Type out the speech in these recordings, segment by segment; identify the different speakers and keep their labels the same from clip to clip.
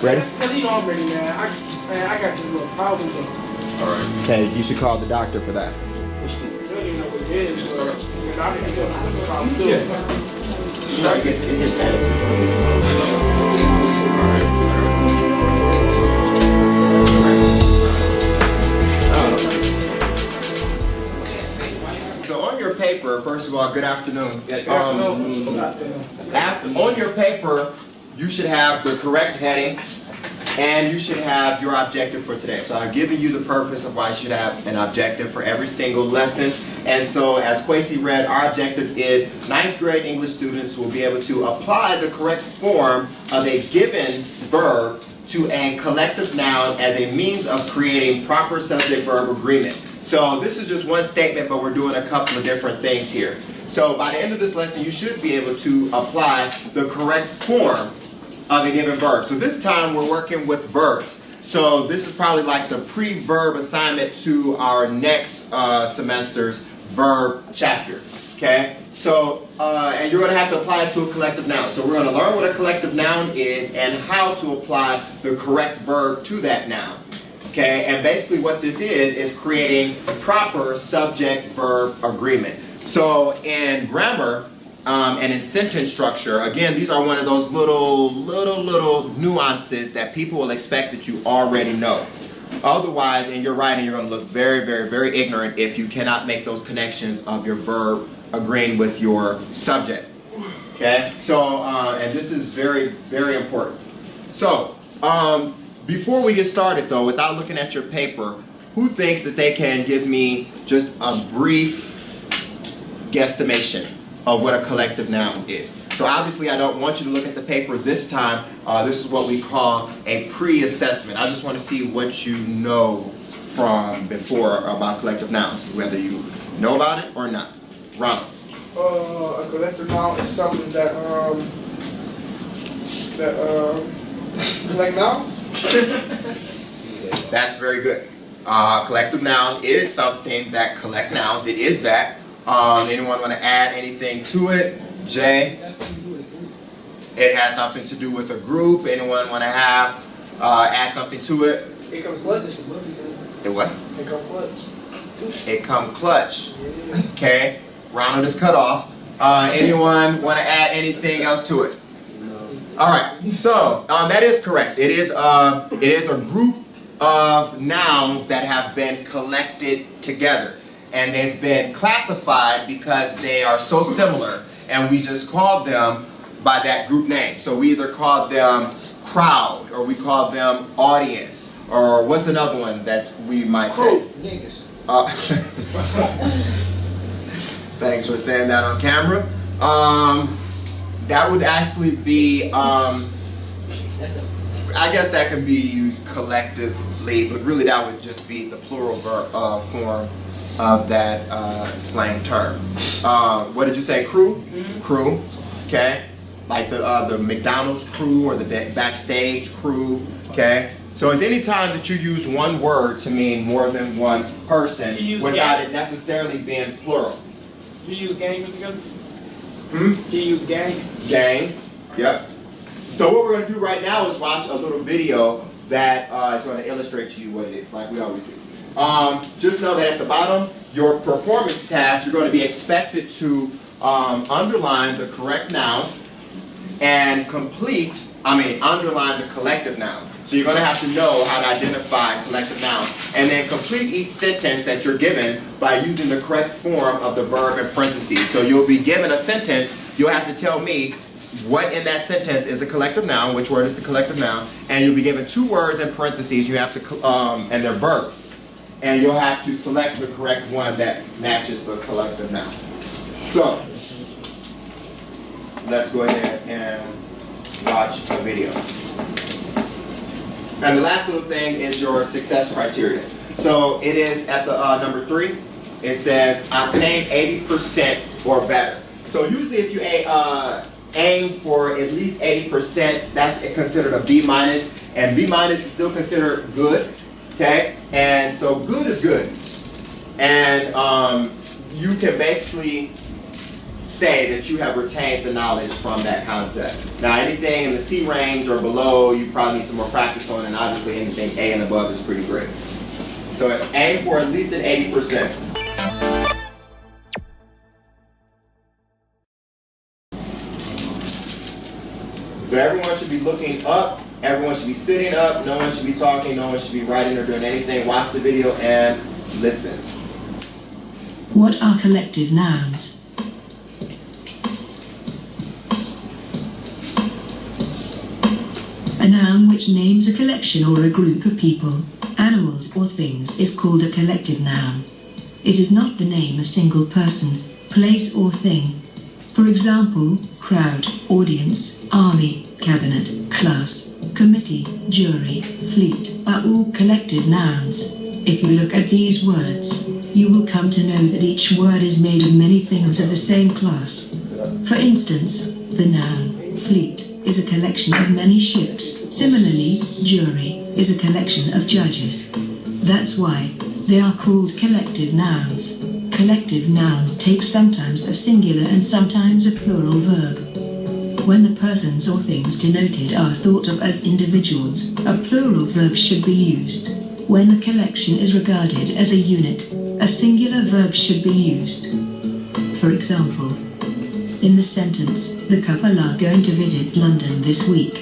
Speaker 1: Ready?
Speaker 2: You already, man. I got this little problem though.
Speaker 1: Alright. Okay, you should call the doctor for that.
Speaker 2: I don't even know what it is. Because I didn't know the problem too.
Speaker 1: Yeah. No, it gets So on your paper, first of all, good afternoon. On your paper, you should have the correct heading, and you should have your objective for today. So I've given you the purpose of why you should have an objective for every single lesson. And so as Quasi read, our objective is 9th grade English students will be able to apply the correct form of a given verb to a collective noun as a means of creating proper subject-verb agreement. So this is just one statement, but we're doing a couple of different things here. So by the end of this lesson, you should be able to apply the correct form of a given verb. So this time we're working with verbs. So this is probably like the pre-verb assignment to our next semester's verb chapter. Okay? So, and you're going to have to apply it to a collective noun. So we're going to learn what a collective noun is and how to apply the correct verb to that noun. Okay? And basically what this is creating proper subject-verb agreement. So in grammar, and in sentence structure, again, these are one of those little nuances that people will expect that you already know. Otherwise, in your writing, you're going to look very, very, very ignorant if you cannot make those connections of your verb agreeing with your subject. Okay? So, and this is very, very important. So, before we get started, though, without looking at your paper, who thinks that they can give me just a brief guesstimation of what a collective noun is? So obviously I don't want you to look at the paper this time. This is what we call a pre-assessment. I just want to see what you know from before about collective nouns, whether you know about it or not. Ronald.
Speaker 2: A collective noun is something that collect nouns?
Speaker 1: That's very good. Collective noun is something that collect nouns. It is that. Anyone want to add anything to it? Jay? It has something to do with a group. Anyone want to add something to it?
Speaker 2: It comes clutch.
Speaker 1: It what?
Speaker 2: It come clutch.
Speaker 1: It come clutch. Okay. Ronald is cut off. Anyone want to add anything else to it? All right. So that is correct. It is a group of nouns that have been collected together. And they've been classified because they are so similar, and we just call them by that group name. So we either call them crowd, or we call them audience, or what's another one that we might say?
Speaker 2: Niggas.
Speaker 1: Thanks for saying that on camera. That would actually be, I guess that can be used collectively, but really that would just be the plural form of that slang term. What did you say? Crew? Mm-hmm. Crew. Okay. Like the McDonald's crew or the backstage crew. Okay. So it's any time that you use one word to mean more than one person without it necessarily being plural.
Speaker 2: Can you use gang, Mr. Gunn?
Speaker 1: Hmm?
Speaker 2: Can you use gang?
Speaker 1: Gang. Yep. So what we're going to do right now is watch a little video that is going to illustrate to you what it is, like we always do. Just know that at the bottom, your performance task, you're going to be expected to underline the correct noun and underline the collective noun. So you're going to have to know how to identify collective nouns and then complete each sentence that you're given by using the correct form of the verb in parentheses. So you'll be given a sentence, you'll have to tell me what in that sentence is a collective noun, which word is the collective noun, and you'll be given two words in parentheses, you have to, and they're verbs. And you'll have to select the correct one that matches the collective noun. So, let's go ahead and watch a video. And the last little thing is your success criteria. So it is at the number 3. It says obtain 80% or better. So usually if you aim for at least 80%, that's considered a B-, and B- is still considered good. Okay, and so good is good, and you can basically say that you have retained the knowledge from that concept. Now, anything in the C range or below, you probably need some more practice on, and obviously anything A and above is pretty great. So aim for at least an 80%. So everyone should be looking up, everyone should be sitting up, no one should be talking, no one should be writing or doing anything. Watch the video and listen.
Speaker 3: What are collective nouns? A noun which names a collection or a group of people, animals or things is called a collective noun. It is not the name of a single person, place or thing. For example, crowd, audience, army, cabinet, class, committee, jury, fleet are all collective nouns. If you look at these words, you will come to know that each word is made of many things of the same class. For instance, the noun fleet is a collection of many ships. Similarly, jury is a collection of judges. That's why they are called collective nouns. Collective nouns take sometimes a singular and sometimes a plural verb. When the persons or things denoted are thought of as individuals, a plural verb should be used. When the collection is regarded as a unit, a singular verb should be used. For example, in the sentence, the couple are going to visit London this week.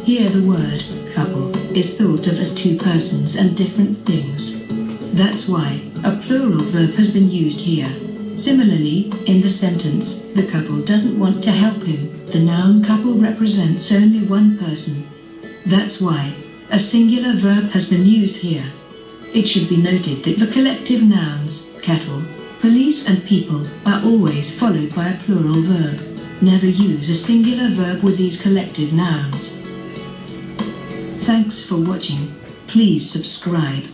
Speaker 3: Here the word couple is thought of as two persons and different things. That's why a plural verb has been used here. Similarly, in the sentence, the couple doesn't want to help him, the noun couple represents only one person. That's why a singular verb has been used here. It should be noted that the collective nouns, cattle, police and people, are always followed by a plural verb. Never use a singular verb with these collective nouns. Thanks for watching. Please subscribe.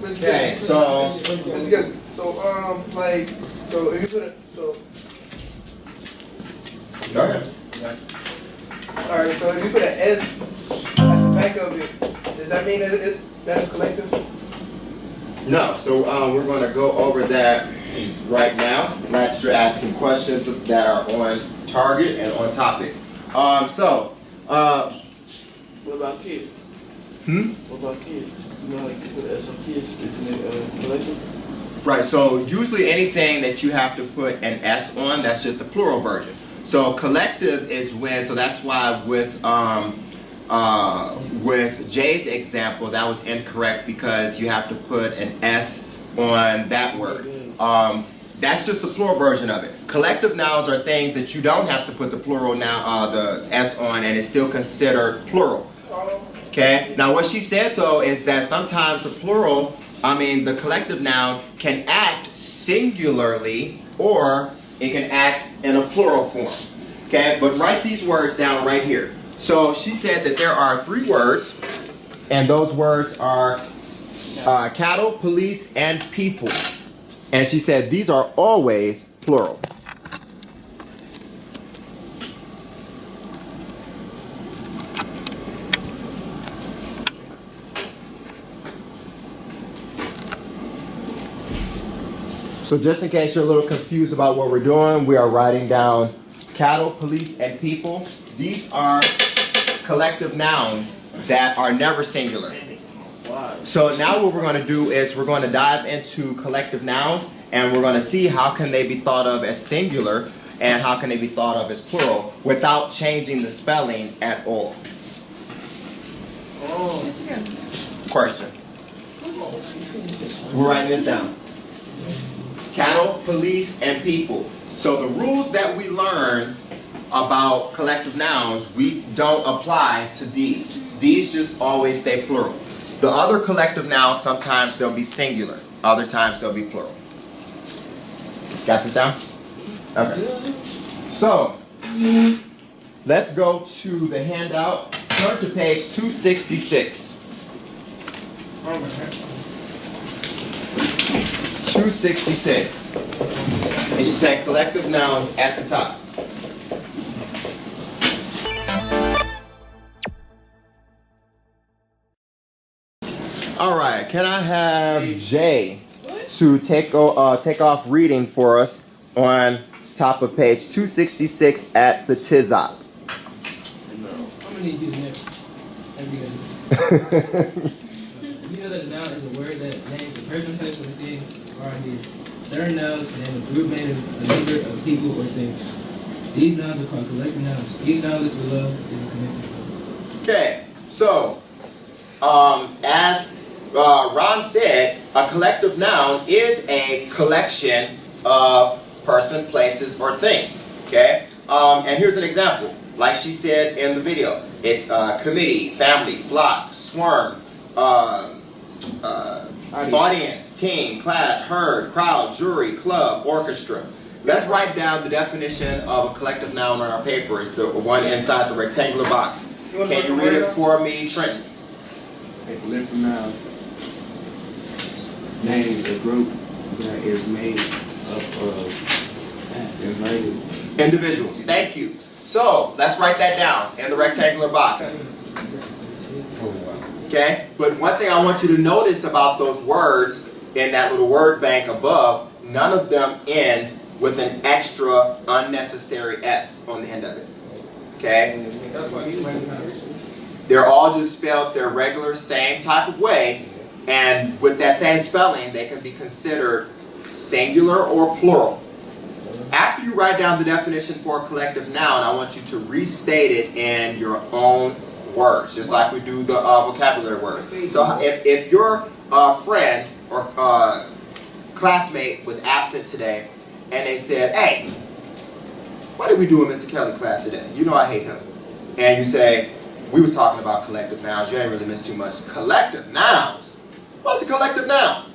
Speaker 1: Okay, so
Speaker 2: That's good. So so if you put
Speaker 1: go ahead.
Speaker 2: alright, so if you put an S at the back of it, does that mean that that is collective?
Speaker 1: No, so we're going to go over that right now. I'm glad that you're asking questions that are on target and on topic.
Speaker 2: What about kids? What about kids? You know, like you put S on kids, isn't it collective?
Speaker 1: Right, so usually anything that you have to put an S on, that's just the plural version. So collective is when, so that's why with Jay's example, that was incorrect because you have to put an S on that word. That's just the plural version of it. Collective nouns are things that you don't have to put the plural noun, the S on, and it's still considered plural. Okay. Now, what she said though is that sometimes the collective noun can act singularly or it can act in a plural form. Okay. But write these words down right here. So she said that there are 3 words, and those words are cattle, police, and people. And she said these are always plural. So just in case you're a little confused about what we're doing, we are writing down cattle, police, and people. These are collective nouns that are never singular. So now what we're going to do is we're going to dive into collective nouns, and we're going to see how can they be thought of as singular and how can they be thought of as plural without changing the spelling at all. Question. We're writing this down. Cattle, police, and people. So the rules that we learn about collective nouns, we don't apply to these. These just always stay plural. The other collective nouns, sometimes they'll be singular. Other times they'll be plural. Got this down? Okay. So, let's go to the handout. Turn to page 266. 266. And she said collective nouns at the top. All right, can I have Jay to take off reading for us on top of page 266 at the Tizop.
Speaker 2: No.
Speaker 4: I'm gonna need you to never. Every day. You know that a noun is a word that names a person, place, or thing, or idea. Certain nouns name a group made of a number of people or things. These nouns are called collective nouns. Each noun listed below is a connected.
Speaker 1: Okay, so as Ron said, a collective noun is a collection of person, places, or things. Okay, and here's an example. Like she said in the video, it's committee, family, flock, swarm, audience, team, class, herd, crowd, jury, club, orchestra. Let's write down the definition of a collective noun on our paper. It's the one inside the rectangular box. Can you read it for me, Trenton?
Speaker 5: A collective noun names a group that is made up of invited
Speaker 1: Individuals. Thank you. So let's write that down in the rectangular box. Okay? But one thing I want you to notice about those words in that little word bank above, none of them end with an extra unnecessary S on the end of it. Okay? They're all just spelled their regular same type of way, and with that same spelling, they can be considered singular or plural. After you write down the definition for a collective noun, I want you to restate it in your own words, just like we do the vocabulary words. So if your friend or classmate was absent today, and they said, "Hey, what did we do in Mr. Kelly's class today? You know I hate him." And you say, "We was talking about collective nouns. You ain't really missed too much." Collective nouns? What's a collective noun?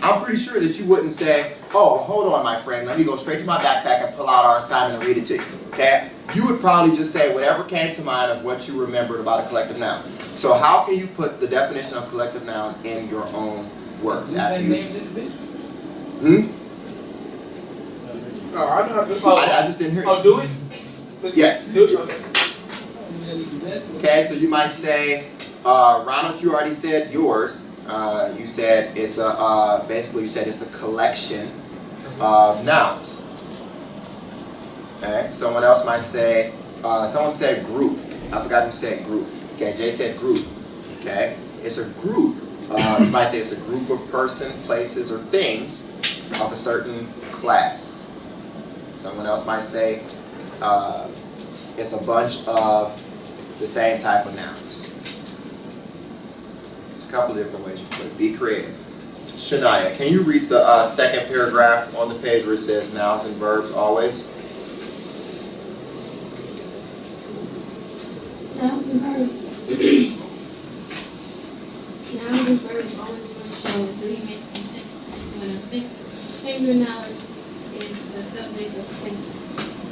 Speaker 1: I'm pretty sure that you wouldn't say, "Oh, well, hold on, my friend. Let me go straight to my backpack and pull out our assignment and read it to you." Okay? You would probably just say whatever came to mind of what you remembered about a collective noun. So how can you put the definition of collective noun in your own words? After you...
Speaker 2: Oh, I know how to do
Speaker 1: I just didn't hear you.
Speaker 2: Oh, do it?
Speaker 1: Yes.
Speaker 2: Do it? Okay.
Speaker 1: Okay, so you might say, Ronald, you already said yours. You said it's a, basically you said it's a collection of nouns. Okay, someone else might say, someone said group. I forgot who said group. Okay, Jay said group. Okay, it's a group. You might say it's a group of person, places, or things of a certain class. Someone else might say it's a bunch of the same type of nouns. There's a couple of different ways you put it. Be creative. Shania, can you read the second paragraph on the page where it says nouns and verbs always?
Speaker 6: Nouns and verbs. Nouns and verbs always must show agreement when a singular noun is the subject of the sentence.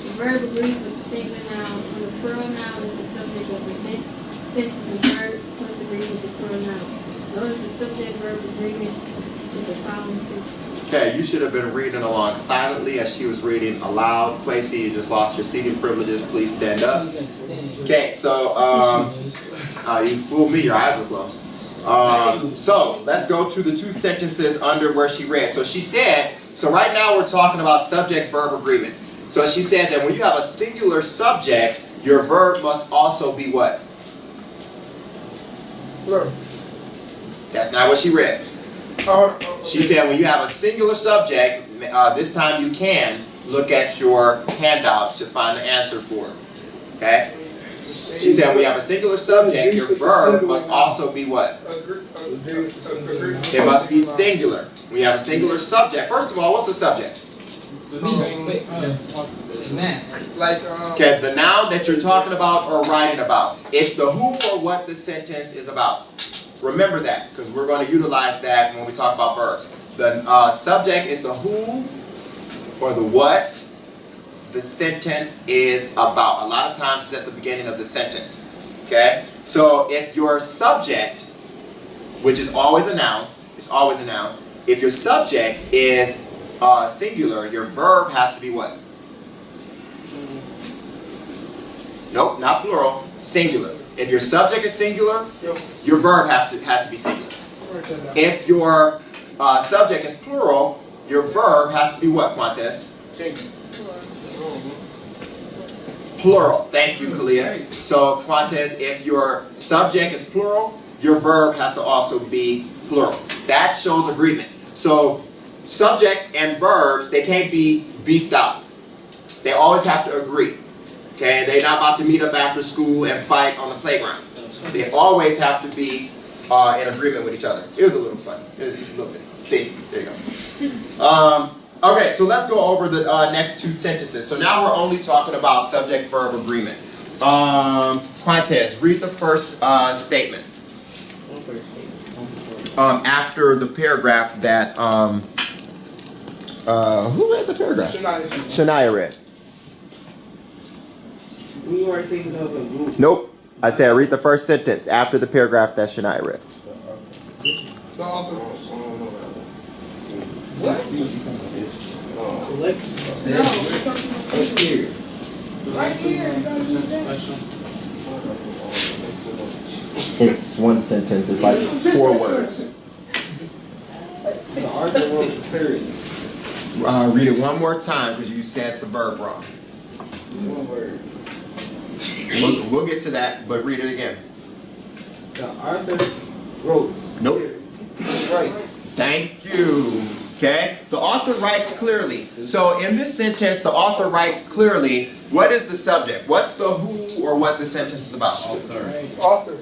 Speaker 6: The verb agrees with the singular noun when the plural noun is the subject of the sentence. The verb must agree with the plural noun. Notice the subject-verb agreement to the following sentence.
Speaker 1: Okay, you should have been reading along silently as she was reading aloud. Quasi, you just lost your seating privileges. Please stand up. Okay, so you fooled me. Your eyes were closed. So let's go to the two sentences under where she read. So she said, so right now we're talking about subject-verb agreement. So she said that when you have a singular subject, your verb must also be what?
Speaker 2: Plural.
Speaker 1: That's not what she read. She said when you have a singular subject, this time you can look at your handout to find the answer for it. Okay? She said when you have a singular subject, your verb must also be what? It must be singular. When you have a singular subject, first of all, what's a subject? Okay, the noun that you're talking about or writing about. It's the who or what the sentence is about. Remember that, because we're going to utilize that when we talk about verbs. The subject is the who or the what the sentence is about. A lot of times it's at the beginning of the sentence. Okay? So if your subject, which is always a noun, it's always a noun. If your subject is singular, your verb has to be what? Nope, not plural, singular. If your subject is singular, your verb has to be singular. If your subject is plural, your verb has to be what, Quantes? Plural. Thank you, Kalia. So, Quantez, if your subject is plural, your verb has to also be plural. That shows agreement. So, subject and verbs, they can't be beefed out. They always have to agree. Okay? They're not about to meet up after school and fight on the playground. They always have to be in agreement with each other. It was a little fun. It was a little bit. See? There you go. Okay, so let's go over the next two sentences. So now we're only talking about subject-verb agreement. Quantez, read the first statement. After the paragraph that, who read the paragraph? Shania read.
Speaker 5: We were thinking of a group.
Speaker 1: Nope. I said read the first sentence after the paragraph that Shania read.
Speaker 2: The author.
Speaker 4: What?
Speaker 6: No, right here.
Speaker 1: It's one sentence. It's like 4 words.
Speaker 5: The author wrote clearly.
Speaker 1: Read it one more time because you said the verb wrong.
Speaker 5: One word.
Speaker 1: We'll get to that, but read it again.
Speaker 5: The author wrote.
Speaker 1: Nope.
Speaker 5: Writes.
Speaker 1: Thank you. Okay? The author writes clearly. So in this sentence, the author writes clearly. What is the subject? What's the who or what the sentence is about?
Speaker 2: Author.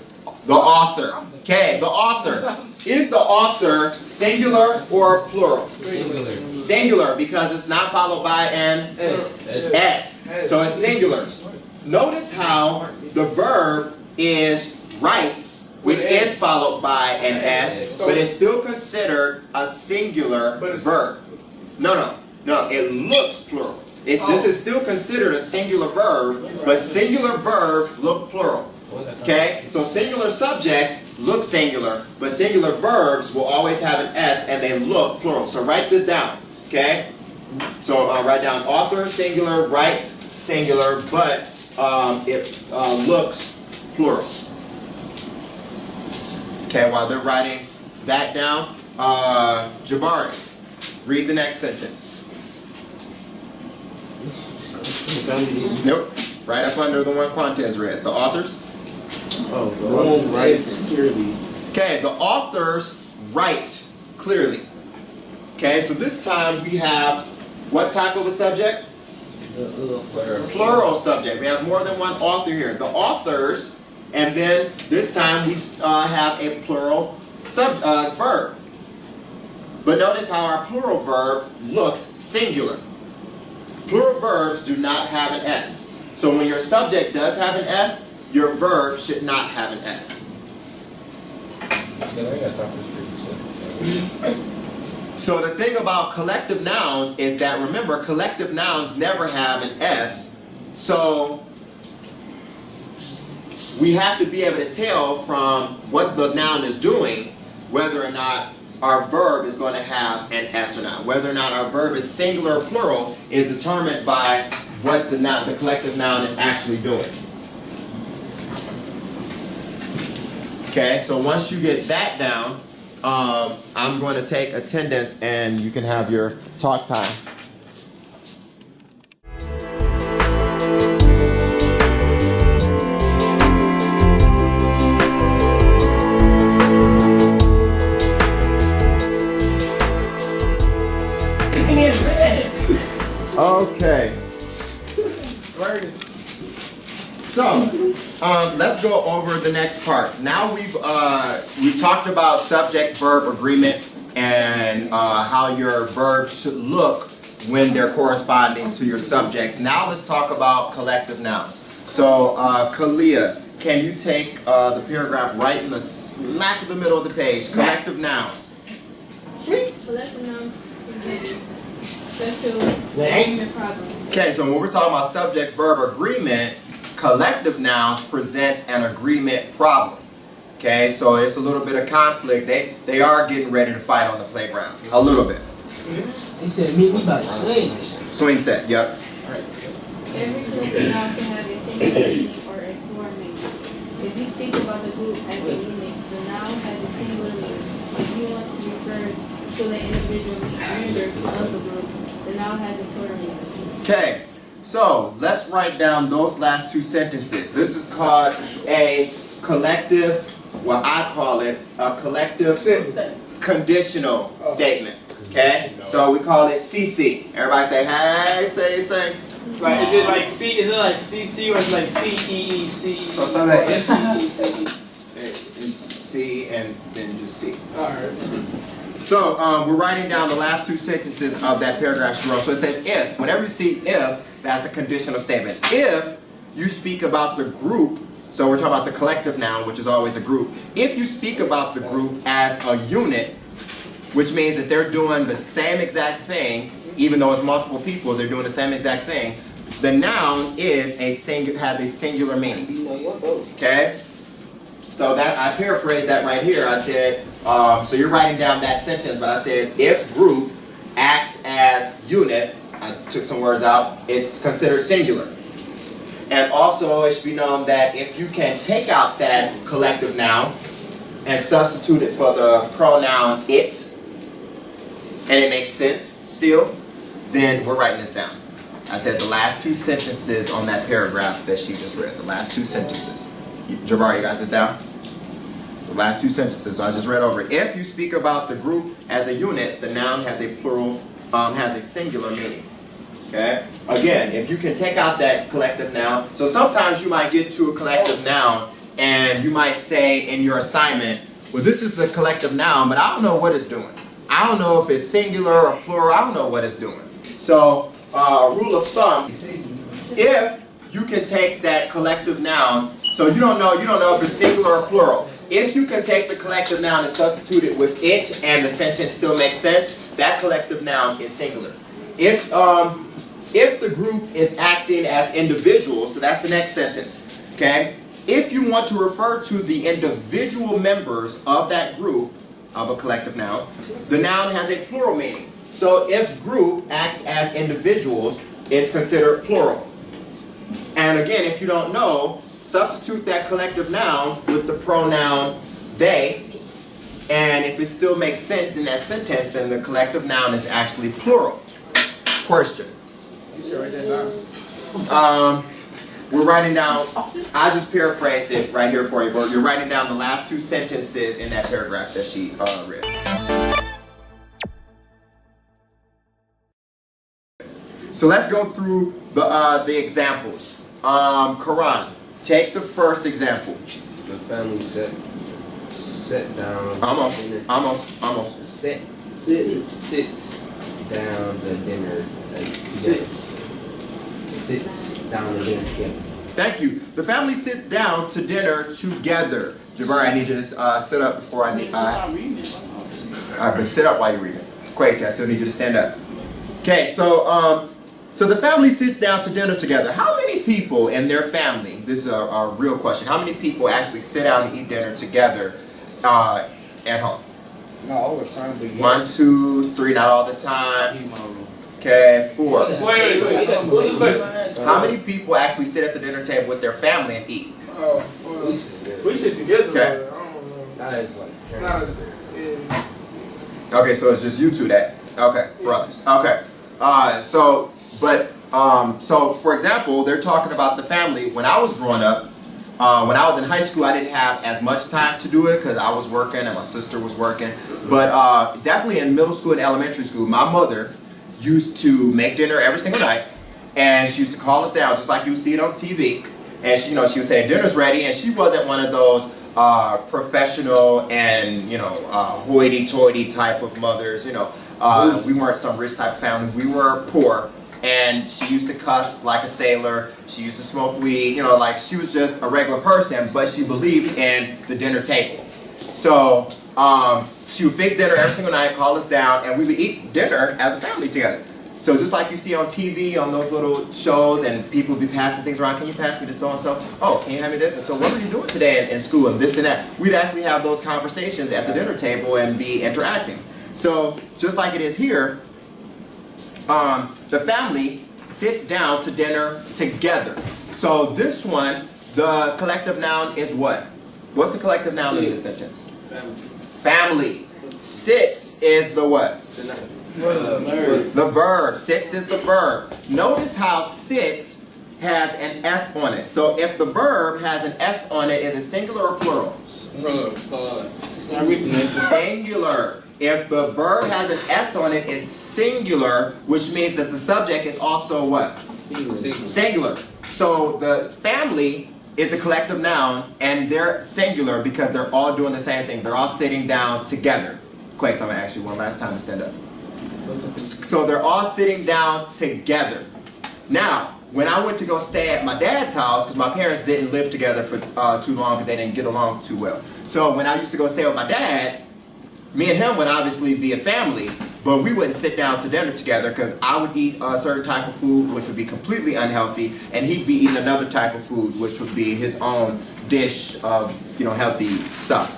Speaker 1: The author. Okay, the author. Is the author singular or plural?
Speaker 4: Singular.
Speaker 1: Singular because it's not followed by an S. So it's singular. Notice how the verb is writes, which is followed by an S, but it's still considered a singular verb. No, it looks plural. This is still considered a singular verb, but singular verbs look plural. Okay? So singular subjects look singular, but singular verbs will always have an S and they look plural. So write this down. Okay? So write down author, singular, writes, singular, but it looks plural. Okay, while they're writing that down, Jabari, read the next sentence. Nope. Right up under the one Quantez read. The authors?
Speaker 5: Oh, the one writes clearly.
Speaker 1: Okay, the authors write clearly. Okay, so this time we have what type of a subject? Plural subject. We have more than one author here. The authors, and then this time we have a plural verb. But notice how our plural verb looks singular. Plural verbs do not have an S. So when your subject does have an S, your verb should not have an S. So the thing about collective nouns is that, remember, collective nouns never have an S. So we have to be able to tell from what the noun is doing whether or not our verb is going to have an S or not. Whether or not our verb is singular or plural is determined by what the collective noun is actually doing. Okay, so once you get that down, I'm going to take attendance and you can have your talk time. Okay. So, let's go over the next part. Now we've talked about subject-verb agreement and how your verbs should look when they're corresponding to your subjects. Now let's talk about collective nouns. So, Kalia, can you take the paragraph right in the smack of the middle of the page? Collective nouns.
Speaker 6: Collective noun presents special agreement problems.
Speaker 1: Okay, so when we're talking about subject-verb agreement, collective nouns presents an agreement problem. Okay, so it's a little bit of conflict. They are getting ready to fight on the playground. A little bit.
Speaker 4: He said, me about to swing.
Speaker 1: Swing set, yep.
Speaker 6: Every collective noun can have a single meaning or a plural meaning. If you speak about the group as a unit, the noun has a singular meaning. If you want to refer to the individual members of the group, the noun has a plural meaning.
Speaker 1: Okay, So let's write down those last two sentences. This is called a collective, well, I call it a collective conditional statement. Okay? So we call it CC. Everybody say, hey, say.
Speaker 2: Like, is it like C? Is it like CC or is it like CEEC?
Speaker 5: So it's not like
Speaker 2: CEEC.
Speaker 1: It's C and then just C.
Speaker 2: Alright.
Speaker 1: So we're writing down the last two sentences of that paragraph, Jerome. So it says if. Whenever you see if, that's a conditional statement. If you speak about the group, so we're talking about the collective noun, which is always a group. If you speak about the group as a unit, which means that they're doing the same exact thing, even though it's multiple people, they're doing the same exact thing. The noun is has a singular meaning. Okay? So that I paraphrased that right here. I said, so you're writing down that sentence, but I said if group acts as unit, I took some words out, it's considered singular. And also it should be known that if you can take out that collective noun and substitute it for the pronoun it, and it makes sense still, then we're writing this down. I said the last two sentences on that paragraph that she just read. The last two sentences. Jabbar, you got this down? The last two sentences. So I just read over it. If you speak about the group as a unit, the noun has a plural, has a singular meaning. Okay? Again, if you can take out that collective noun. So sometimes you might get to a collective noun and you might say in your assignment, well, this is a collective noun, but I don't know what it's doing. I don't know if it's singular or plural. I don't know what it's doing. So, rule of thumb, if you can take that collective noun, so you don't know if it's singular or plural. If you can take the collective noun and substitute it with it and the sentence still makes sense, that collective noun is singular. If the group is acting as individuals, so that's the next sentence, okay? If you want to refer to the individual members of that group, of a collective noun, the noun has a plural meaning. So if group acts as individuals, it's considered plural. And again, if you don't know, substitute that collective noun with the pronoun they, and if it still makes sense in that sentence, then the collective noun is actually plural. Question.
Speaker 5: You should write that down.
Speaker 1: We're writing down, I just paraphrased it right here for you, but you're writing down the last two sentences in that paragraph that she read. So let's go through the examples. Quran, take the first example.
Speaker 5: The family sat down.
Speaker 1: Almost.
Speaker 5: Sit down the dinner. Sits down the dinner together.
Speaker 1: Thank you. The family sits down to dinner together. Jabari, I need you to sit up before I need. But sit up while you read it. Quasi, I still need you to stand up. Okay, so the family sits down to dinner together. How many people in their family? This is a real question. How many people actually sit down and eat dinner together at home?
Speaker 5: Not all the time, but yeah.
Speaker 1: 1, 2, 3, not all the time. Okay, 4.
Speaker 2: Wait. What's the question?
Speaker 1: How many people actually sit at the dinner table with their family and eat?
Speaker 2: We sit together.
Speaker 1: Okay.
Speaker 2: I don't know.
Speaker 5: That is like.
Speaker 1: Okay, so it's just you two that. Okay, brothers. Okay. So for example, they're talking about the family. When I was growing up, when I was in high school, I didn't have as much time to do it because I was working and my sister was working. But definitely in middle school and elementary school, my mother used to make dinner every single night, and she used to call us down just like you see it on TV. And she would say dinner's ready, and she wasn't one of those professional and hoity-toity type of mothers. We weren't some rich type of family. We were poor, and she used to cuss like a sailor. She used to smoke weed. Like she was just a regular person, but she believed in the dinner table. So she would fix dinner every single night, call us down, and we would eat dinner as a family together. So just like you see on TV, on those little shows, and people would be passing things around, can you pass me this so-and-so? Oh, can you have me this? And so what were you doing today in school, and this and that? We'd actually have those conversations at the dinner table and be interacting. So just like it is here, the family sits down to dinner together. So this one, the collective noun is what? What's the collective noun in this sentence?
Speaker 5: Family.
Speaker 1: Family. Sits is the what? The verb. Sits is the verb. Notice how sits has an S on it. So if the verb has an S on it, is it singular or plural? Singular. If the verb has an S on it, it's singular, which means that the subject is also what? Singular. So the family is a collective noun, and they're singular because they're all doing the same thing. They're all sitting down together. Quakes, I'm going to ask you one last time to stand up. So they're all sitting down together. Now, when I went to go stay at my dad's house, because my parents didn't live together for too long because they didn't get along too well. So when I used to go stay with my dad, me and him would obviously be a family, but we wouldn't sit down to dinner together because I would eat a certain type of food which would be completely unhealthy, and he'd be eating another type of food which would be his own dish of, healthy stuff.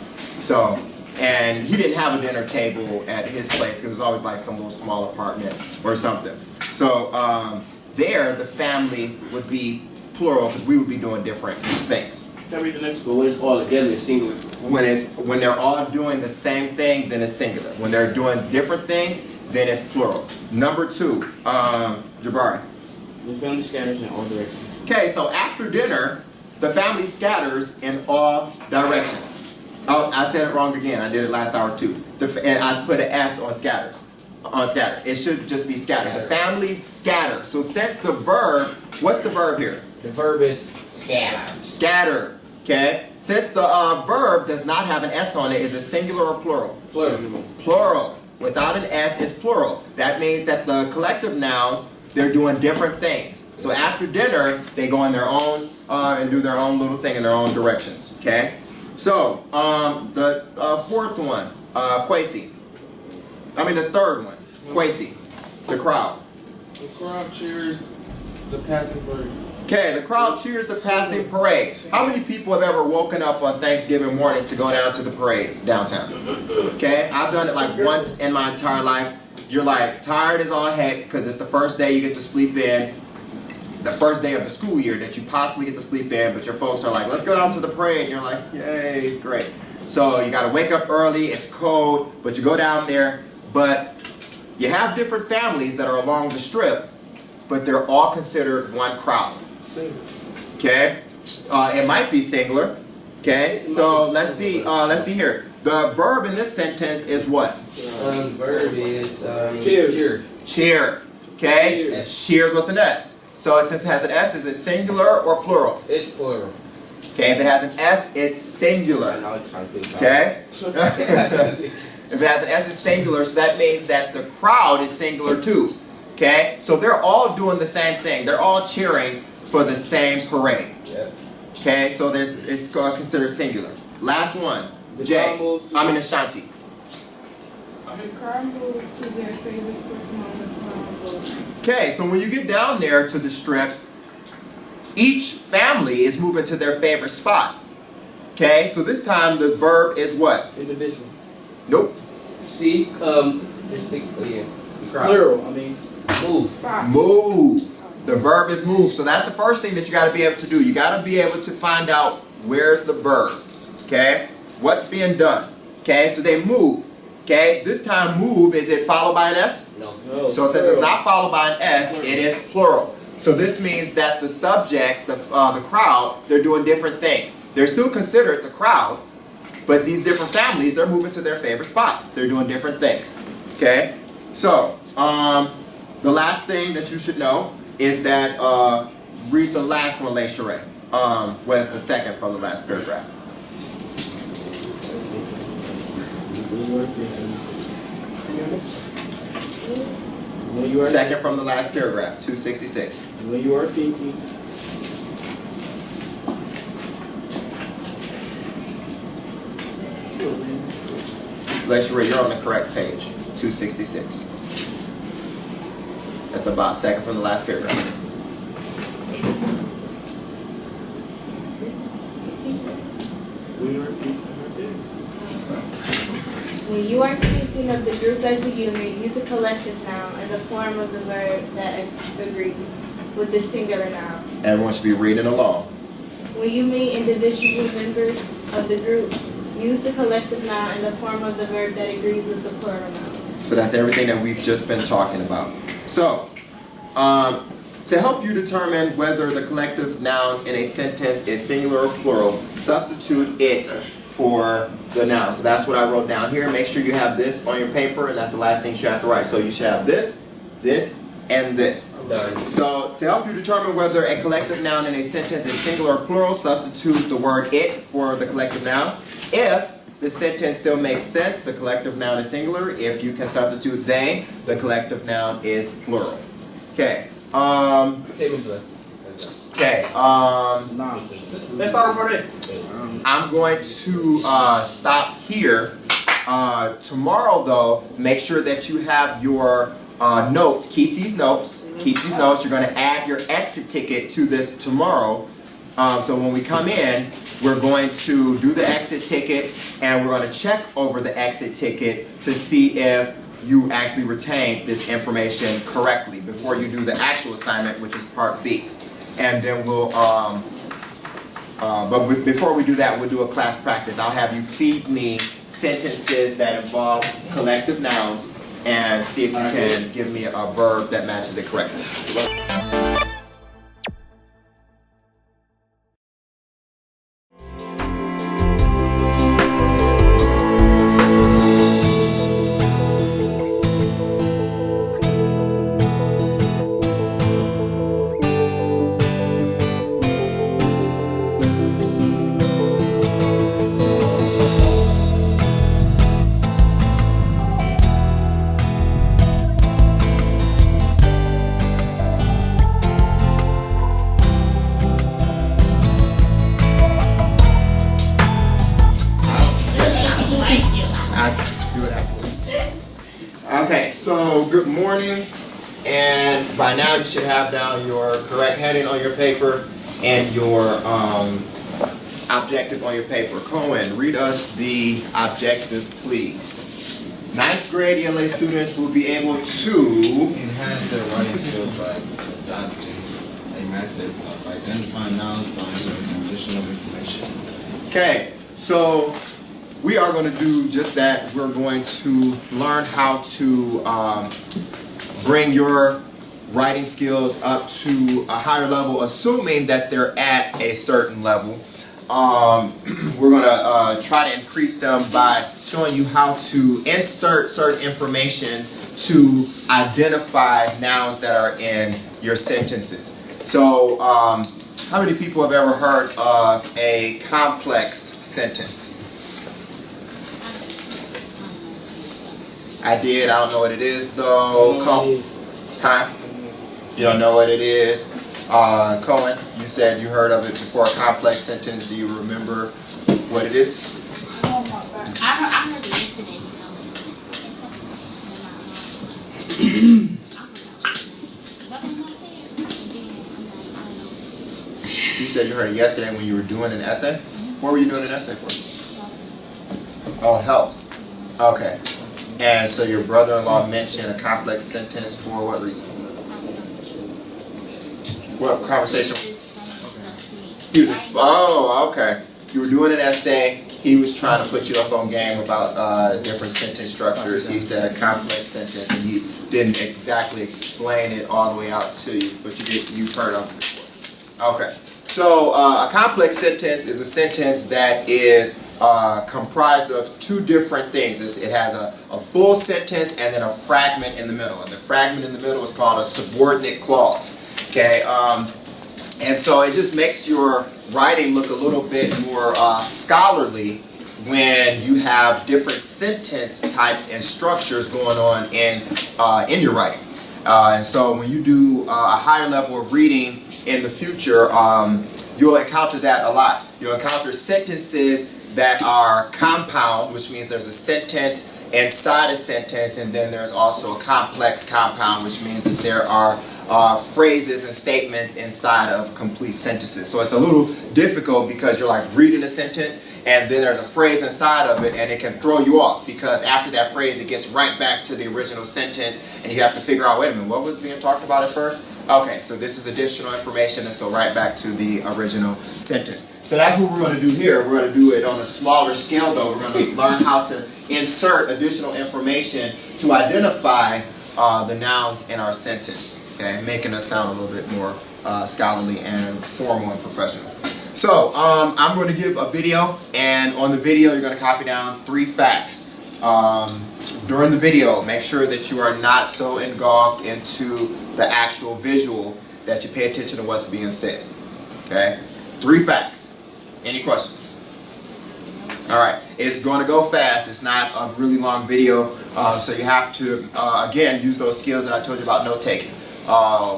Speaker 1: So, and he didn't have a dinner table at his place because it was always like some little small apartment or something. So there, the family would be plural because we would be doing different things.
Speaker 2: Can I read the next
Speaker 5: But when it's all together, it's singular.
Speaker 1: When they're all doing the same thing, then it's singular. When they're doing different things, then it's plural. Number 2, Jabari.
Speaker 2: The family scatters in all directions.
Speaker 1: Okay, so after dinner, the family scatters in all directions. Oh, I said it wrong again. I did it last hour too. And I put an S on scatters. On scatter. It should just be scattered. The family scatters. So since the verb, what's the verb here?
Speaker 5: The verb is scatter.
Speaker 1: Scatter. Okay? Since the verb does not have an S on it, is it singular or plural?
Speaker 5: Plural.
Speaker 1: Plural. Without an S, it's plural. That means that the collective noun, they're doing different things. So after dinner, they go on their own and do their own little thing in their own directions. Okay? So, the fourth one, Quasi. The third one, Quasi. The crowd.
Speaker 2: The crowd cheers the passing parade.
Speaker 1: Okay, the crowd cheers the passing parade. How many people have ever woken up on Thanksgiving morning to go down to the parade downtown? Okay, I've done it like once in my entire life. You're like tired as all heck because it's the first day you get to sleep in, the first day of the school year that you possibly get to sleep in, but your folks are like, let's go down to the parade. And you're like, yay, great. So you got to wake up early, it's cold, but you go down there. But you have different families that are along the strip, but they're all considered one crowd.
Speaker 2: Singular.
Speaker 1: Okay, it might be singular. Okay, so let's see here. The verb in this sentence is what?
Speaker 5: The verb is
Speaker 2: cheer.
Speaker 1: Cheer. Okay, cheers with an S. So since it has an S, is it singular or plural?
Speaker 5: It's plural.
Speaker 1: Okay, if it has an S, it's singular. Okay. If it has an S, it's singular, so that means that the crowd is singular too. Okay, so they're all doing the same thing. They're all cheering for the same parade.
Speaker 5: Yeah.
Speaker 1: Okay, so it's considered singular. Last one, Ashanti.
Speaker 6: The crowd moves to their favorite person on the crowd.
Speaker 1: Okay, so when you get down there to the strip, each family is moving to their favorite spot. Okay, so this time the verb is what?
Speaker 2: Individual.
Speaker 1: Nope.
Speaker 5: See, the crowd.
Speaker 2: Plural.
Speaker 5: Move.
Speaker 1: Move. The verb is move. So that's the first thing that you got to be able to do. You got to be able to find out where's the verb. Okay? What's being done? Okay? So they move. Okay? This time move, is it followed by an S?
Speaker 5: No.
Speaker 1: So since it's not followed by an S, it is plural. So this means that the subject, the crowd, they're doing different things. They're still considered the crowd, but these different families, they're moving to their favorite spots. They're doing different things. Okay? So, the last thing that you should know is that, read the last one, Le Charette. Where's the second from the last paragraph? Second from the last paragraph, 266.
Speaker 2: When you are thinking.
Speaker 1: Le Charette, you're on the correct page, 266. At the bottom, second from the last paragraph.
Speaker 6: When you are thinking of the group as a unit, use a collective noun in the form of the verb that agrees with the singular noun.
Speaker 1: Everyone should be reading along.
Speaker 6: When you meet individual members of the group, Use the collective noun in the form of the verb that agrees with the plural noun.
Speaker 1: So that's everything that we've just been talking about. So, to help you determine whether the collective noun in a sentence is singular or plural, substitute it for the noun. So that's what I wrote down here. Make sure you have this on your paper, and that's the last thing you have to write. So you should have this, and this. So to help you determine whether a collective noun in a sentence is singular or plural, substitute the word it for the collective noun. If the sentence still makes sense, the collective noun is singular. If you can substitute they, the collective noun is plural. Okay.
Speaker 2: Let's start on it.
Speaker 1: I'm going to stop here. Tomorrow, though, make sure that you have your notes. Keep these notes. You're going to add your exit ticket to this tomorrow. So when we come in, we're going to do the exit ticket, and we're going to check over the exit ticket to see if you actually retained this information correctly before you do the actual assignment, which is part B. And then we'll, before we do that, we'll do a class practice. I'll have you feed me sentences that involve collective nouns and see if you can give me a verb that matches it correctly. Okay, so good morning, and by now you should have down your correct heading on your paper and your objective on your paper. Cohen, read us the objective, please. 9th grade ELA students will be able to
Speaker 7: enhance their writing skills by adopting a method of identifying nouns by inserting additional information.
Speaker 1: Okay, so we are going to do just that. We're going to learn how to bring your writing skills up to a higher level, assuming that they're at a certain level. We're going to try to increase them by showing you how to insert certain information to identify nouns that are in your sentences. So, how many people have ever heard of a complex sentence? I did. I don't know what it is though. Huh? You don't know what it is? Cohen, you said you heard of it before. A complex sentence. Do you remember what it is?
Speaker 8: I heard it yesterday.
Speaker 1: You said you heard it yesterday when you were doing an essay? What were you doing an essay for? Oh, health. Okay. And so your brother-in-law mentioned a complex sentence for what reason? What conversation? He was oh, okay. You were doing an essay. He was trying to put you up on game about different sentence structures. He said a complex sentence, and he didn't exactly explain it all the way out to you, but you've heard of it before. Okay. So a complex sentence is a sentence that is comprised of two different things. It has a full sentence and then a fragment in the middle. And the fragment in the middle is called a subordinate clause. Okay, and so it just makes your writing look a little bit more scholarly when you have different sentence types and structures going on in your writing. And so when you do a higher level of reading in the future, you'll encounter that a lot. You'll encounter sentences that are compound, which means there's a sentence inside a sentence, and then there's also a complex compound, which means that there are phrases and statements inside of complete sentences. So it's a little difficult because you're like reading a sentence and then there's a phrase inside of it, and it can throw you off because after that phrase it gets right back to the original sentence and you have to figure out, wait a minute, what was being talked about at first? Okay, so this is additional information, and so right back to the original sentence. So that's what we're going to do here. We're going to do it on a smaller scale, though. We're going to learn how to insert additional information to identify the nouns in our sentence, okay, making us sound a little bit more scholarly and formal and professional. So I'm going to give a video, and on the video you're going to copy down 3 facts. During the video, make sure that you are not so engulfed into the actual visual that you pay attention to what's being said. Okay? 3 facts. Any questions? Alright, it's going to go fast. It's not a really long video, so you have to, again, use those skills that I told you about note-taking.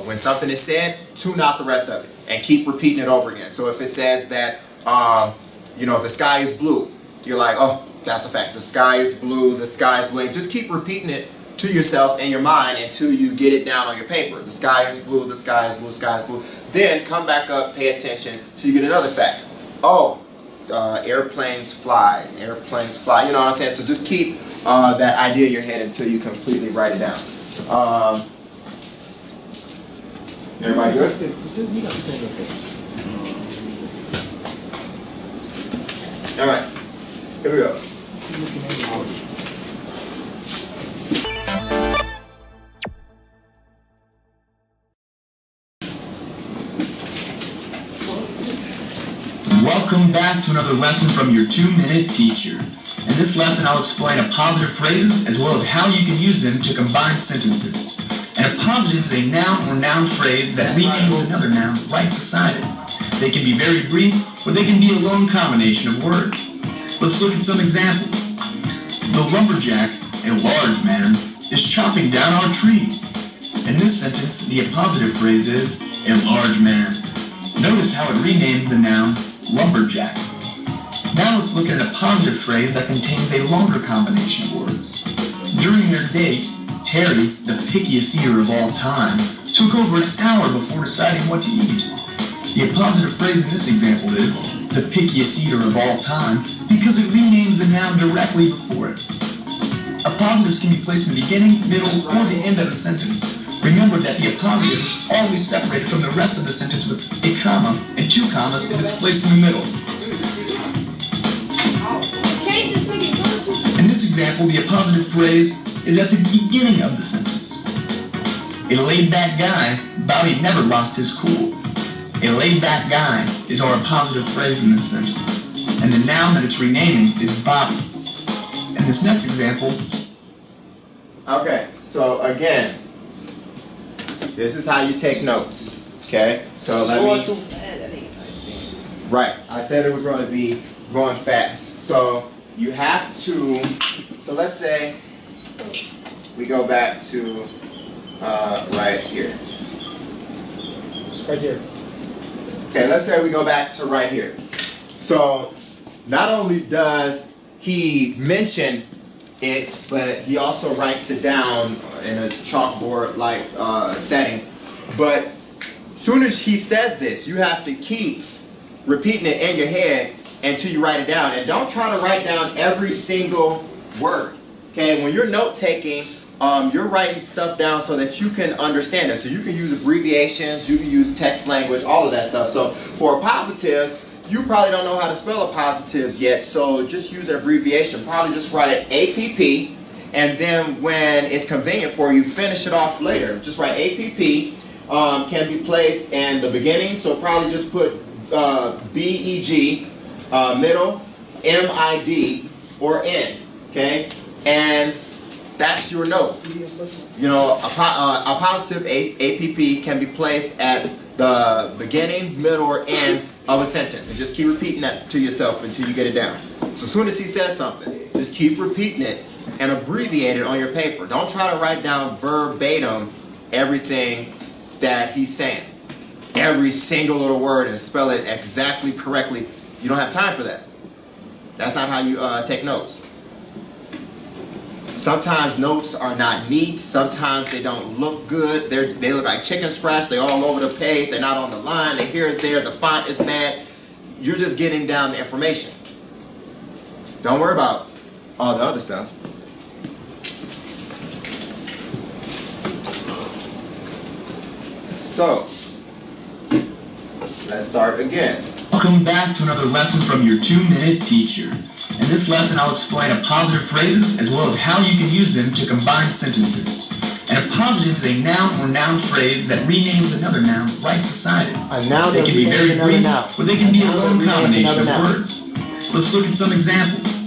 Speaker 1: When something is said, tune out the rest of it and keep repeating it over again. So if it says that, the sky is blue, you're like, oh, that's a fact. The sky is blue, the sky is blue. Just keep repeating it to yourself in your mind until you get it down on your paper. The sky is blue, the sky is blue, the sky is blue. Then come back up, pay attention, till you get another fact. Oh, airplanes fly, airplanes fly. You know what I'm saying? So just keep that idea in your head until you completely write it down. Everybody good? All right, here we go.
Speaker 9: Welcome back to another lesson from your 2-minute teacher. In this lesson, I'll explain appositive phrases as well as how you can use them to combine sentences. An appositive is a noun or noun phrase that renames another noun right beside it. They can be very brief, or they can be a long combination of words. Let's look at some examples. The lumberjack, a large man, is chopping down our tree. In this sentence, the appositive phrase is a large man. Notice how it renames the noun lumberjack. Now let's look at a positive phrase that contains a longer combination of words. During their date, Terry, the pickiest eater of all time, took over an hour before deciding what to eat. The appositive phrase in this example is the pickiest eater of all time because it renames the noun directly before it. Appositives can be placed in the beginning, middle, or the end of a sentence. Remember that the appositive is always separated from the rest of the sentence with a comma and 2 commas if it's placed in the middle. In this example, the appositive phrase is at the beginning of the sentence. A laid-back guy, Bobby never lost his cool. A laid-back guy is our appositive phrase in this sentence, and the noun that it's renaming is Bobby. In this next example...
Speaker 1: Okay, so again, this is how you take notes, okay? So let me... Right, I said it was going to be going fast. So you have to... So let's say we go back to right here.
Speaker 2: Right here.
Speaker 1: Okay, let's say we go back to right here. So not only does he mention it, but he also writes it down in a chalkboard-like setting. But soon as he says this, you have to keep repeating it in your head until you write it down. And don't try to write down every single word. Okay, when you're note-taking, you're writing stuff down so that you can understand it. So you can use abbreviations, you can use text language, all of that stuff. So for appositives, you probably don't know how to spell appositives yet, so just use an abbreviation. Probably just write APP, and then when it's convenient for you, finish it off later. Just write APP, can be placed in the beginning, so probably just put BEG, middle, MID, or N, okay? And that's your note. You know, appositive APP can be placed at the beginning, middle, or end of a sentence. And just keep repeating that to yourself until you get it down. So as soon as he says something, just keep repeating it and abbreviate it on your paper. Don't try to write down verbatim everything that he's saying. Every single little word and spell it exactly correctly. You don't have time for that. That's not how you take notes. Sometimes notes are not neat. Sometimes they don't look good. They look like chicken scratch. They're all over the page. They're not on the line. They're here and there. The font is bad. You're just getting down the information. Don't worry about all the other stuff. So, let's start again.
Speaker 9: Welcome back to another lesson from your 2-minute teacher. In this lesson, I'll explain appositive phrases as well as how you can use them to combine sentences. An appositive is a noun or noun phrase that renames another noun right beside it. They can be very brief, or they can be a long combination of words. Let's look at some examples.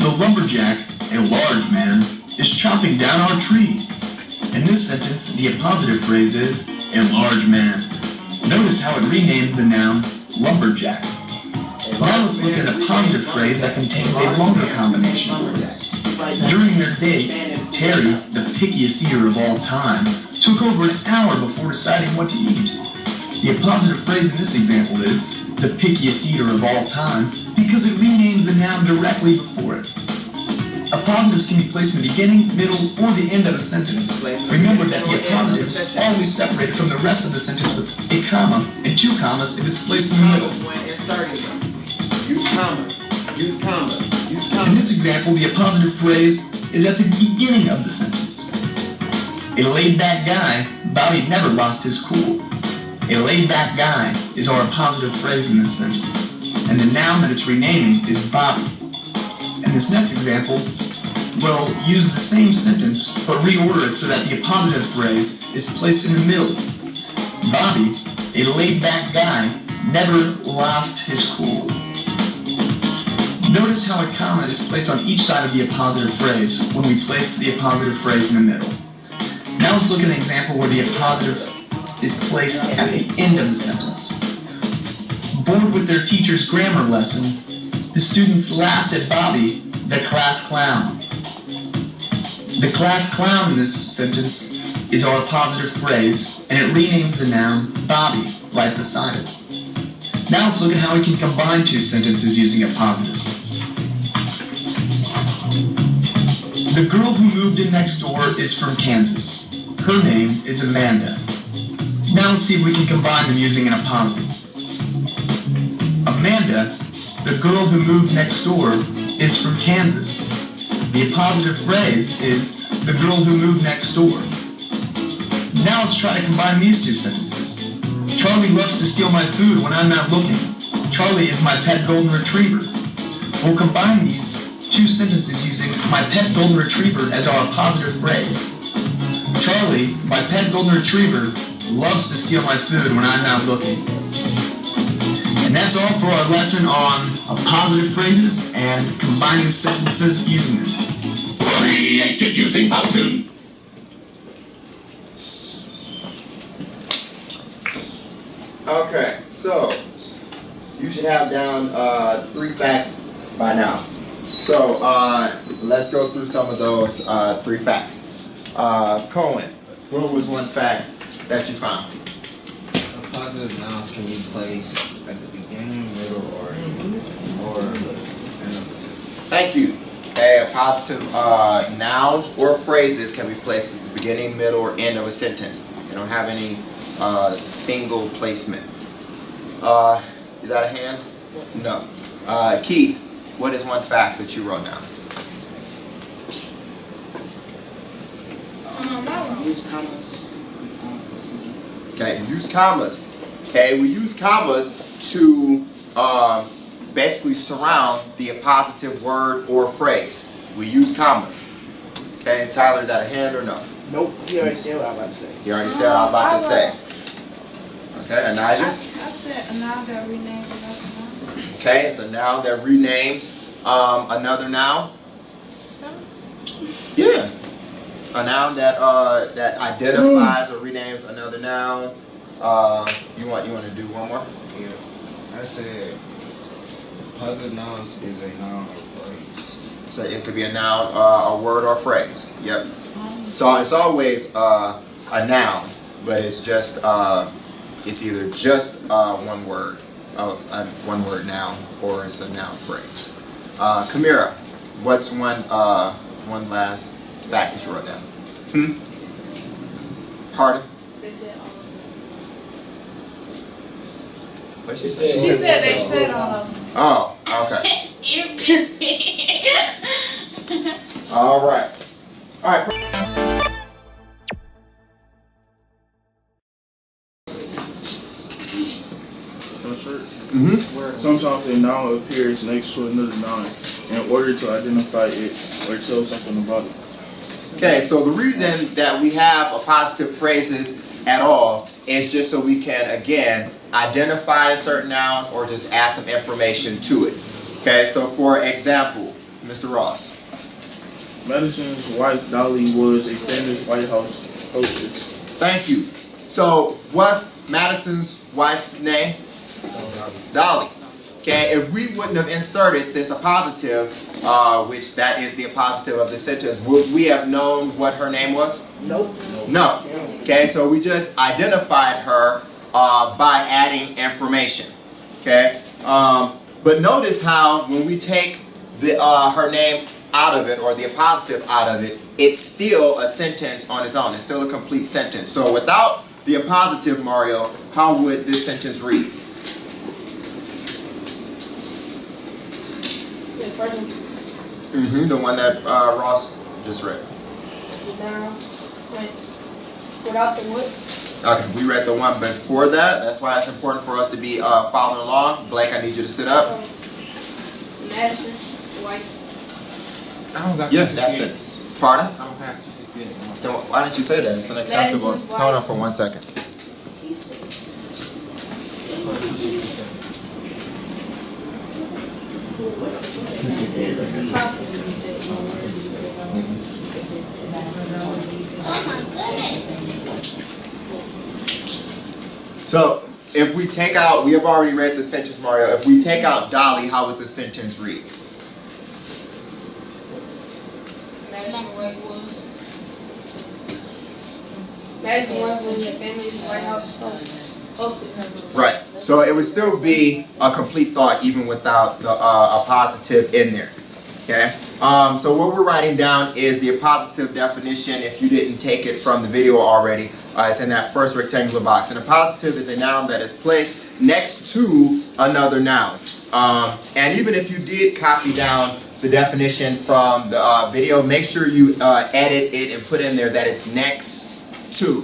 Speaker 9: The lumberjack, a large man, is chopping down our tree. In this sentence, the appositive phrase is a large man. Notice how it renames the noun lumberjack. Now let's look at a positive phrase that contains a longer combination of words. During their date, Terry, the pickiest eater of all time, took over an hour before deciding what to eat. The appositive phrase in this example is the pickiest eater of all time because it renames the noun directly before it. Appositives can be placed in the beginning, middle, or the end of a sentence. Remember that the appositive is always separated from the rest of the sentence with a comma and 2 commas if it's placed in the middle.
Speaker 1: Use commas. Use commas. Use commas.
Speaker 9: In this example, the appositive phrase is at the beginning of the sentence. A laid-back guy, Bobby never lost his cool. A laid-back guy is our appositive phrase in this sentence, and the noun that it's renaming is Bobby. In this next example, we'll use the same sentence, but reorder it so that the appositive phrase is placed in the middle. Bobby, a laid-back guy, never lost his cool. Notice how a comma is placed on each side of the appositive phrase when we place the appositive phrase in the middle. Now let's look at an example where the appositive is placed at the end of the sentence. Bored with their teacher's grammar lesson, the students laughed at Bobby, the class clown. The class clown in this sentence is our appositive phrase, and it renames the noun Bobby right beside it. Now let's look at how we can combine 2 sentences using appositives. The girl who moved in next door is from Kansas. Her name is Amanda. Now let's see if we can combine them using an appositive. Amanda, the girl who moved next door, is from Kansas. The appositive phrase is the girl who moved next door. Now let's try to combine these 2 sentences. Charlie loves to steal my food when I'm not looking. Charlie is my pet golden retriever. We'll combine these 2 sentences using my pet golden retriever as our appositive phrase. Charlie, my pet golden retriever, loves to steal my food when I'm not looking. And that's all for our lesson on appositive phrases and combining sentences using them.
Speaker 10: Created using Noun.
Speaker 1: Okay, so you should have down 3 facts by now. So let's go through some of those 3 facts. Cohen, what was one fact that you found?
Speaker 7: Appositive nouns can be placed at the beginning, middle, or end of the sentence.
Speaker 1: Thank you. Okay, appositive nouns or phrases can be placed at the beginning, middle, or end of a sentence. They don't have any single placement. Is that a hand? No. Keith, what is one fact that you wrote down?
Speaker 5: Use commas.
Speaker 1: Okay, use commas. Okay, we use commas to basically surround the appositive word or phrase. We use commas. Okay, Tyler, is that a hand or no?
Speaker 2: Nope, he already said what I was about to say.
Speaker 1: You already said what I was about to say. Okay, Elijah?
Speaker 6: I said a noun that renames another noun.
Speaker 1: Okay, it's a noun that renames another noun. Yeah. A noun that that identifies or renames another noun. You want to do one more?
Speaker 7: Yeah. I said positive nouns is a noun or phrase.
Speaker 1: So it could be a noun, a word or phrase. Yep. So it's always a noun, but it's just it's either just one word, one word noun, or it's a noun phrase. Kamira, what's one last fact that you wrote down? Pardon?
Speaker 6: They said all of them.
Speaker 1: What she
Speaker 2: said-
Speaker 6: She said they said all of them.
Speaker 1: Oh, okay.
Speaker 8: You're busy.
Speaker 1: All right. All right.
Speaker 2: Sometimes a noun appears next to another noun in order to identify it or tell something about it.
Speaker 1: Okay, so the reason that we have appositive phrases at all is just so we can, again, identify a certain noun or just add some information to it. Okay, so for example, Mr. Ross.
Speaker 2: Madison's wife, Dolly, was a famous White House hostess.
Speaker 1: Thank you. So, what's Madison's wife's name? Dolly. Okay, if we wouldn't have inserted this appositive, which that is the appositive of the sentence, would we have known what her name was?
Speaker 2: Nope.
Speaker 1: No. Okay, so we just identified her by adding information. Okay, but notice how when we take the her name out of it, or the appositive out of it, it's still a sentence on its own. It's still a complete sentence. So without the appositive, Mario, how would this sentence read? The one that Ross just read.
Speaker 6: Without the what?
Speaker 1: Okay, we read the one before that. That's why it's important for us to be following along. Blake, I need you to sit up.
Speaker 6: Madison, wife.
Speaker 11: I don't got
Speaker 1: Yeah, that's it. Pardon?
Speaker 11: I don't have 268.
Speaker 1: Then why didn't you say that? It's unacceptable.
Speaker 6: Madison's wife.
Speaker 1: Hold on for 1 second. So, if we take out, we have already read the sentence, Mario. If we take out Dolly, how would the sentence read?
Speaker 6: Madison's wife was a famous White House hostess.
Speaker 1: Right. So it would still be a complete thought even without the appositive in there. Okay. So what we're writing down is the appositive definition. If you didn't take it from the video already, it's in that first rectangular box. An appositive is a noun that is placed next to another noun. And even if you did copy down the definition from the video, make sure you edit it and put in there that it's next to.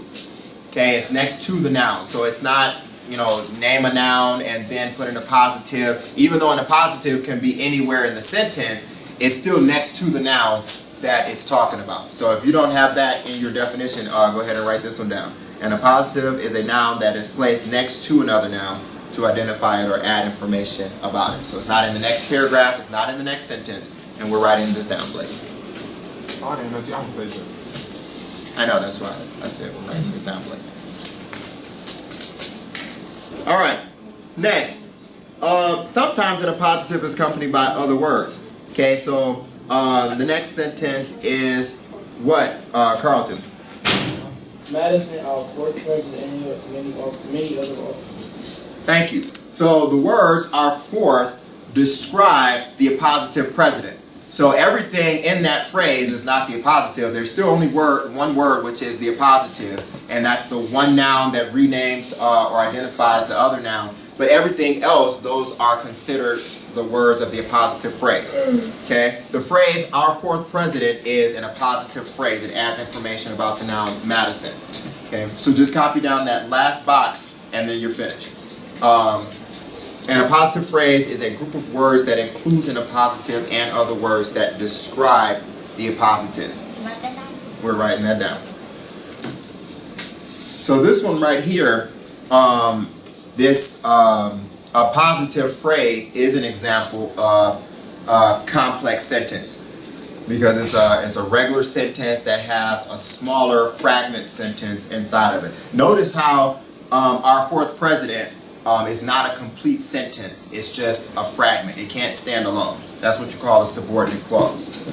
Speaker 1: Okay, it's next to the noun. So it's not, you know, name a noun and then put in a positive. Even though an appositive can be anywhere in the sentence, it's still next to the noun that it's talking about. So if you don't have that in your definition, go ahead and write this one down. An appositive is a noun that is placed next to another noun to identify it or add information about it. So it's not in the next paragraph, it's not in the next sentence, and we're writing this down, Blake.
Speaker 11: Oh, I didn't know. I'm going to
Speaker 1: I know, that's why I said we're writing this down, Blake. Alright, next. Sometimes an appositive is accompanied by other words. Okay, so the next sentence is what, Carlton?
Speaker 2: Madison, our fourth president, and many other officers.
Speaker 1: Thank you. So the words "our fourth" describe the appositive president. So everything in that phrase is not the appositive. There's still only one word, which is the appositive, and that's the one noun that renames or identifies the other noun. But everything else, those are considered the words of the appositive phrase. Okay? The phrase "our fourth president" is an appositive phrase. It adds information about the noun Madison. Okay? So just copy down that last box, and then you're finished. An appositive phrase is a group of words that includes an appositive and other words that describe the appositive. We're writing that down. So this one right here, this appositive phrase is an example of a complex sentence because it's a regular sentence that has a smaller fragment sentence inside of it. Notice how our fourth president is not a complete sentence. It's just a fragment. It can't stand alone. That's what you call a subordinate clause.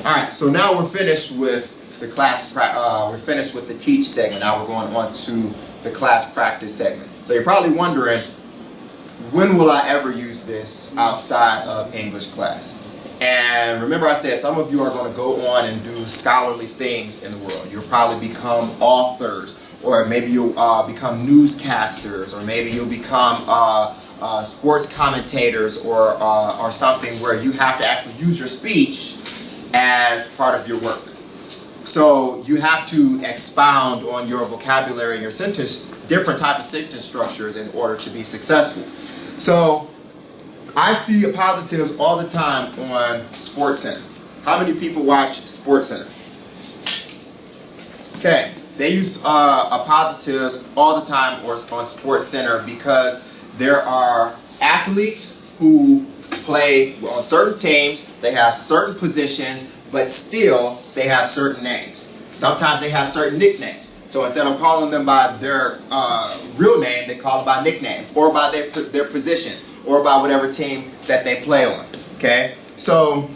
Speaker 1: Alright, so now we're finished with the class. We're finished with the teach segment. Now we're going on to the class practice segment. So you're probably wondering, when will I ever use this outside of English class? And remember I said some of you are going to go on and do scholarly things in the world. You'll probably become authors, or maybe you'll become newscasters, or maybe you'll become sports commentators, or something where you have to actually use your speech as part of your work. So you have to expound on your vocabulary and your sentence, different type of sentence structures in order to be successful. So I see appositives all the time on SportsCenter. How many people watch SportsCenter? Okay, they use appositives all the time on SportsCenter because there are athletes who play on certain teams, they have certain positions, but still they have certain names. Sometimes they have certain nicknames. So instead of calling them by their real name, they call them by nickname or by their position or by whatever team that they play on. Okay, so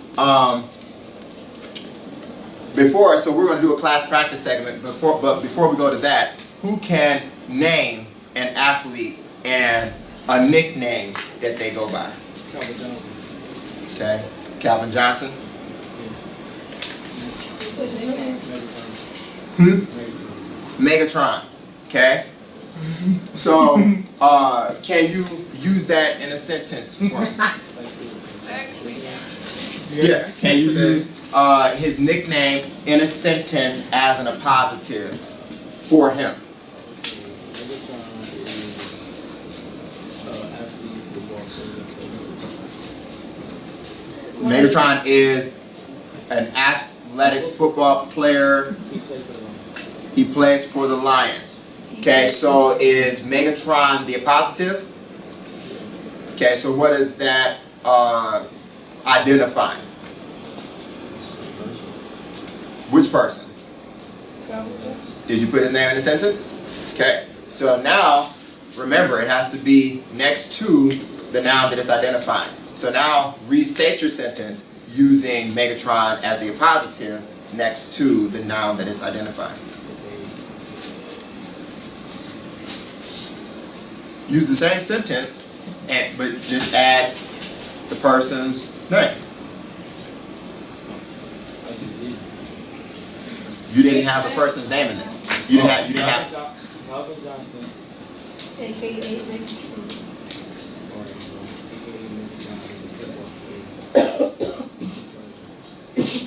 Speaker 1: we're going to do a class practice segment. But before we go to that, who can name an athlete and a nickname that they go by?
Speaker 5: Calvin Johnson.
Speaker 1: Okay, Calvin Johnson. Megatron. Okay. So, can you use that in a sentence for me? Yeah. Can you use his nickname in a sentence as an appositive for him? Megatron is an athletic football player. He plays for the Lions. Okay, so is Megatron the appositive? Okay, so what is that identifying? Which person? Did you put his name in the sentence? Okay, so now remember it has to be next to the noun that it's identifying. So now restate your sentence using Megatron as the appositive next to the noun that it's identifying. Use the same sentence, but just add the person's name. You didn't have the person's name in there. You didn't have.
Speaker 5: Calvin Johnson.
Speaker 6: AKA Megatron.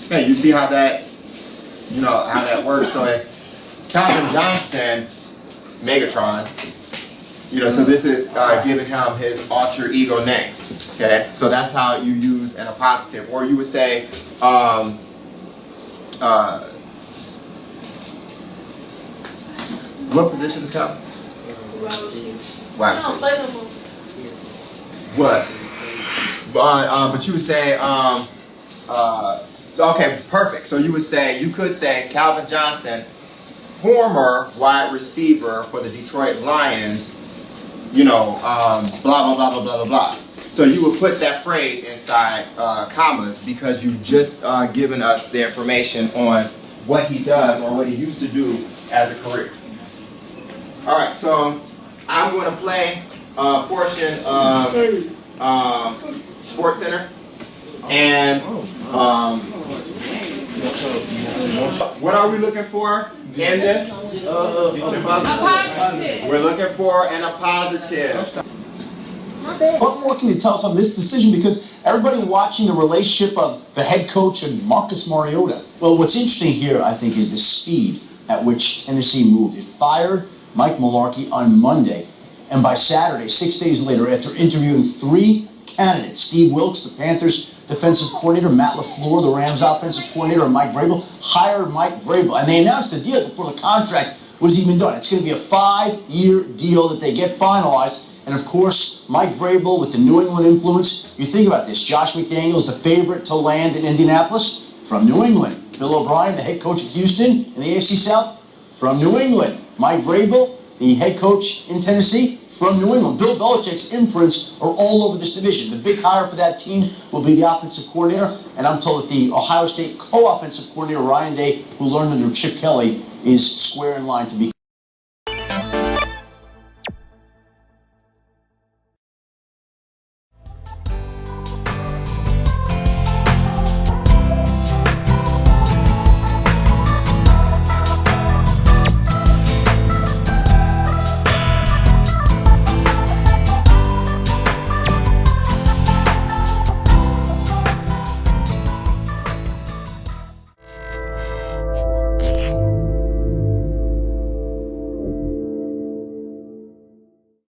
Speaker 1: Hey, you see how that, how that works? So it's Calvin Johnson, Megatron. So this is giving him his alter ego name. Okay, so that's how you use an appositive, or you would say, what position is Calvin? Wide receiver. But you would say, okay, perfect. So you could say Calvin Johnson, former wide receiver for the Detroit Lions, blah, blah, blah, blah, blah, blah, blah. So you would put that phrase inside commas because you just given us the information on what he does or what he used to do as a career. All right, so I'm going to play a portion of SportsCenter, and what are we looking for in this? We're looking for an appositive.
Speaker 12: What more can you tell us on this decision? Because everybody watching the relationship of the head coach and Marcus Mariota. Well, what's interesting here, I think, is the speed at which Tennessee moved. It fired Mike Mularkey on Monday, and by Saturday, 6 days later, after interviewing 3 candidates, Steve Wilks, the Panthers defensive coordinator, Matt LaFleur, the Rams offensive coordinator, and Mike Vrabel, hired Mike Vrabel. And they announced the deal before the contract was even done. It's going to be a 5-year deal that they get finalized. And of course, Mike Vrabel with the New England influence. You think about this. Josh McDaniels, the favorite to land in Indianapolis, from New England. Bill O'Brien, the head coach of Houston in the AFC South, from New England. Mike Vrabel, the head coach in Tennessee, from New England. Bill Belichick's imprints are all over this division. The big hire for that team will be the offensive coordinator, and I'm told that the Ohio State co-offensive coordinator, Ryan Day, who learned under Chip Kelly, is square in line to be